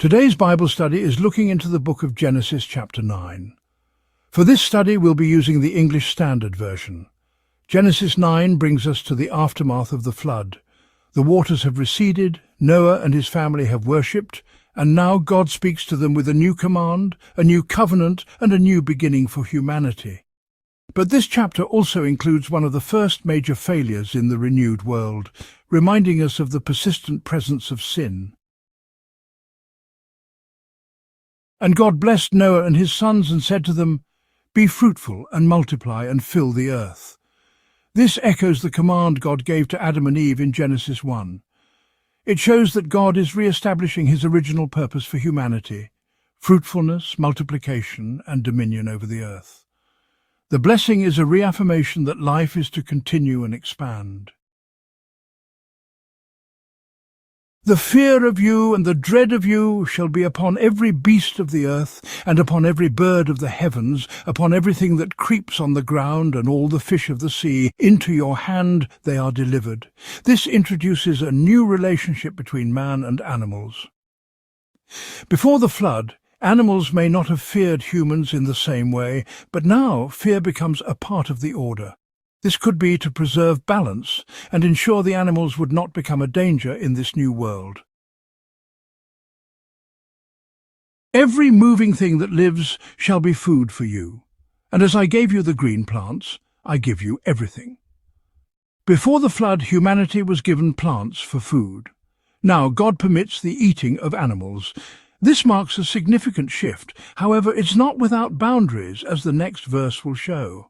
Today's Bible study is looking into the book of Genesis chapter 9. For this study we'll be using the English Standard Version. Genesis 9 brings us to the aftermath of the flood. The waters have receded, Noah and his family have worshipped, and now God speaks to them with a new command, a new covenant, and a new beginning for humanity. But this chapter also includes one of the first major failures in the renewed world, reminding us of the persistent presence of sin. And God blessed Noah and his sons and said to them, "Be fruitful and multiply and fill the earth." This echoes the command God gave to Adam and Eve in Genesis 1. It shows that God is re-establishing his original purpose for humanity: fruitfulness, multiplication, and dominion over the earth. The blessing is a reaffirmation that life is to continue and expand. "The fear of you and the dread of you shall be upon every beast of the earth, and upon every bird of the heavens, upon everything that creeps on the ground, and all the fish of the sea. Into your hand they are delivered." This introduces a new relationship between man and animals. Before the flood, animals may not have feared humans in the same way, but now fear becomes a part of the order. This could be to preserve balance and ensure the animals would not become a danger in this new world. "Every moving thing that lives shall be food for you, and as I gave you the green plants, I give you everything." Before the flood, humanity was given plants for food. Now God permits the eating of animals. This marks a significant shift. However, it's not without boundaries, as the next verse will show.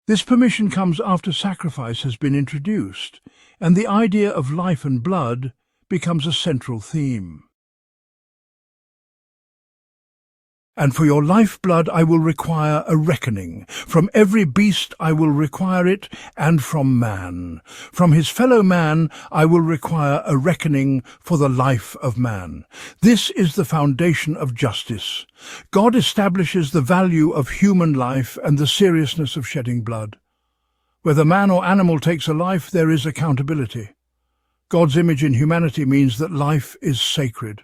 This permission comes after sacrifice has been introduced, and the idea of life and blood becomes a central theme. "And for your lifeblood I will require a reckoning. From every beast I will require it, and from man. From his fellow man I will require a reckoning for the life of man." This is the foundation of justice. God establishes the value of human life and the seriousness of shedding blood. Whether man or animal takes a life, there is accountability. God's image in humanity means that life is sacred.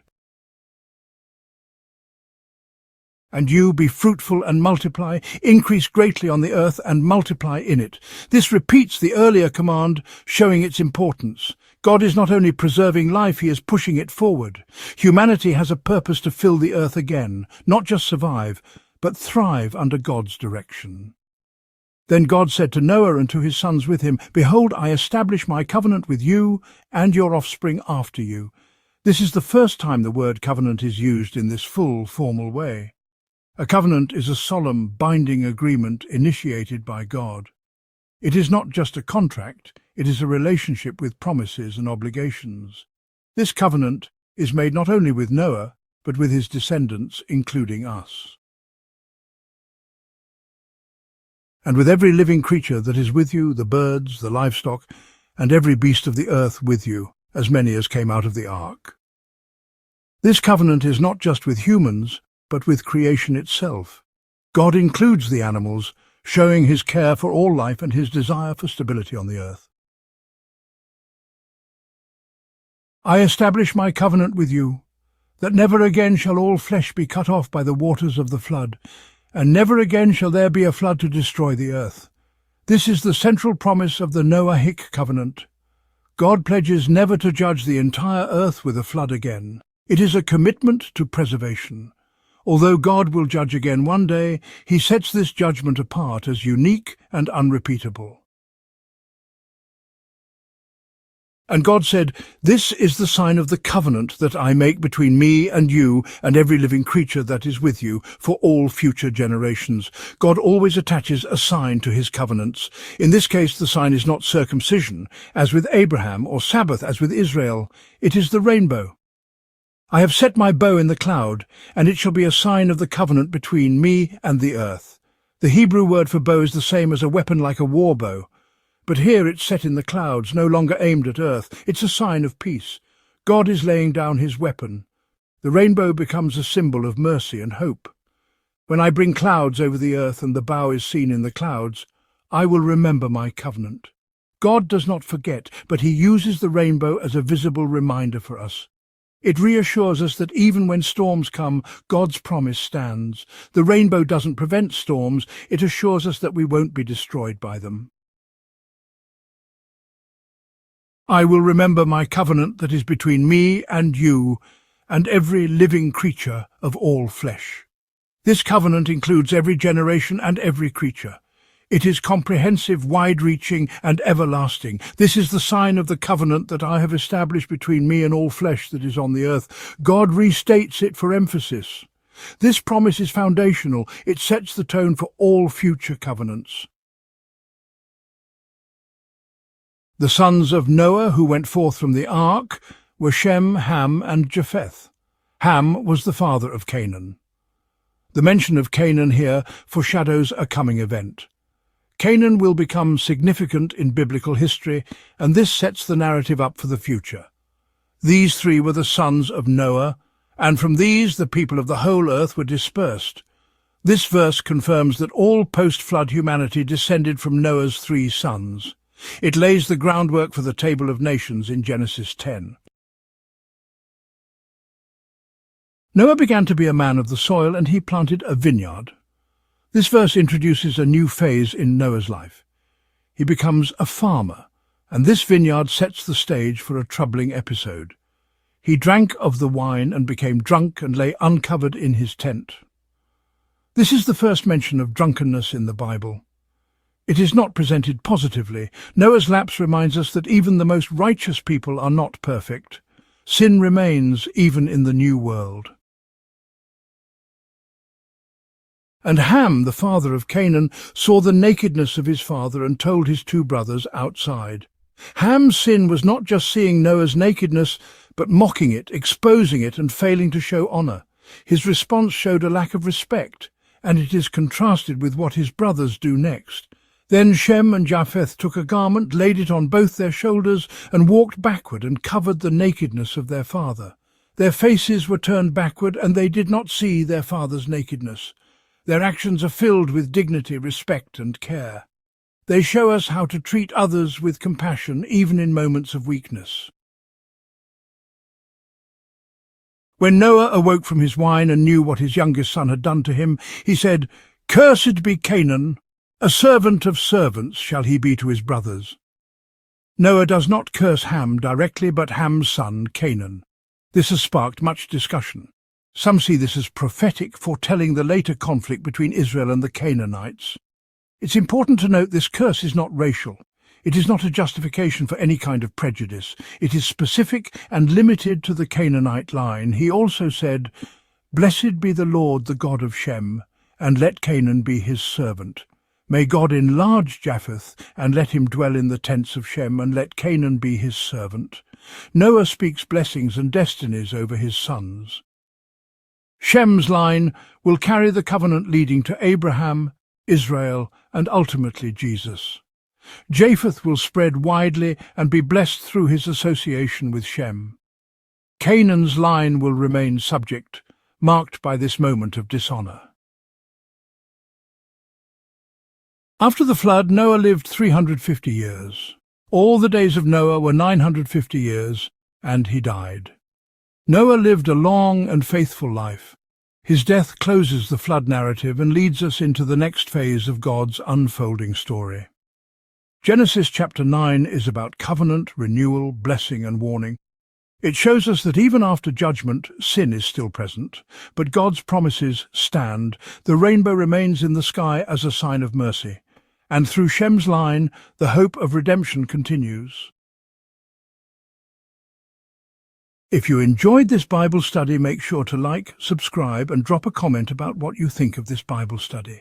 "And you be fruitful and multiply, increase greatly on the earth and multiply in it." This repeats the earlier command, showing its importance. God is not only preserving life, he is pushing it forward. Humanity has a purpose to fill the earth again, not just survive, but thrive under God's direction. Then God said to Noah and to his sons with him, "Behold, I establish my covenant with you and your offspring after you." This is the first time the word covenant is used in this full, formal way. A covenant is a solemn, binding agreement initiated by God. It is not just a contract, it is a relationship with promises and obligations. This covenant is made not only with Noah, but with his descendants, including us. "And with every living creature that is with you, the birds, the livestock, and every beast of the earth with you, as many as came out of the ark." This covenant is not just with humans, but with creation itself. God includes the animals, showing his care for all life and his desire for stability on the earth. "I establish my covenant with you, that never again shall all flesh be cut off by the waters of the flood, and never again shall there be a flood to destroy the earth." This is the central promise of the Noahic covenant. God pledges never to judge the entire earth with a flood again. It is a commitment to preservation. Although God will judge again one day, he sets this judgment apart as unique and unrepeatable. "And God said, This is the sign of the covenant that I make between me and you and every living creature that is with you for all future generations." God always attaches a sign to his covenants. In this case, the sign is not circumcision, as with Abraham, or Sabbath, as with Israel. It is the rainbow. "I have set my bow in the cloud, and it shall be a sign of the covenant between me and the earth." The Hebrew word for bow is the same as a weapon like a war bow, but here it's set in the clouds, no longer aimed at earth. It's a sign of peace. God is laying down his weapon. The rainbow becomes a symbol of mercy and hope. "When I bring clouds over the earth and the bow is seen in the clouds, I will remember my covenant." God does not forget, but he uses the rainbow as a visible reminder for us. It reassures us that even when storms come, God's promise stands. The rainbow doesn't prevent storms, it assures us that we won't be destroyed by them. I will remember my covenant that is between me and you and every living creature of all flesh. This covenant includes every generation and every creature. It is comprehensive, wide-reaching, and everlasting. This is the sign of the covenant that I have established between me and all flesh that is on the earth. God restates it for emphasis. This promise is foundational. It sets the tone for all future covenants. The sons of Noah who went forth from the ark were Shem, Ham, and Japheth. Ham was the father of Canaan. The mention of Canaan here foreshadows a coming event. Canaan will become significant in biblical history, and this sets the narrative up for the future. These three were the sons of Noah, and from these the people of the whole earth were dispersed. This verse confirms that all post-flood humanity descended from Noah's three sons. It lays the groundwork for the Table of Nations in Genesis 10. Noah began to be a man of the soil, and he planted a vineyard. This verse introduces a new phase in Noah's life. He becomes a farmer, and this vineyard sets the stage for a troubling episode. He drank of the wine and became drunk and lay uncovered in his tent. This is the first mention of drunkenness in the Bible. It is not presented positively. Noah's lapse reminds us that even the most righteous people are not perfect. Sin remains even in the new world. And Ham, the father of Canaan, saw the nakedness of his father and told his two brothers outside. Ham's sin was not just seeing Noah's nakedness, but mocking it, exposing it, and failing to show honour. His response showed a lack of respect, and it is contrasted with what his brothers do next. Then Shem and Japheth took a garment, laid it on both their shoulders, and walked backward and covered the nakedness of their father. Their faces were turned backward, and they did not see their father's nakedness. Their actions are filled with dignity, respect, and care. They show us how to treat others with compassion, even in moments of weakness. When Noah awoke from his wine and knew what his youngest son had done to him, he said, "Cursed be Canaan, a servant of servants shall he be to his brothers." Noah does not curse Ham directly, but Ham's son, Canaan. This has sparked much discussion. Some see this as prophetic, foretelling the later conflict between Israel and the Canaanites. It's important to note this curse is not racial. It is not a justification for any kind of prejudice. It is specific and limited to the Canaanite line. He also said, "Blessed be the Lord, the God of Shem, and let Canaan be his servant. May God enlarge Japheth, and let him dwell in the tents of Shem, and let Canaan be his servant." Noah speaks blessings and destinies over his sons. Shem's line will carry the covenant leading to Abraham, Israel, and ultimately Jesus. Japheth will spread widely and be blessed through his association with Shem. Canaan's line will remain subject, marked by this moment of dishonour. After the flood, Noah lived 350 years. All the days of Noah were 950 years, and he died. Noah lived a long and faithful life. His death closes the flood narrative and leads us into the next phase of God's unfolding story. Genesis chapter 9 is about covenant, renewal, blessing and warning. It shows us that even after judgment, sin is still present, but God's promises stand. The rainbow remains in the sky as a sign of mercy, and through Shem's line, the hope of redemption continues. If you enjoyed this Bible study, make sure to like, subscribe, and drop a comment about what you think of this Bible study.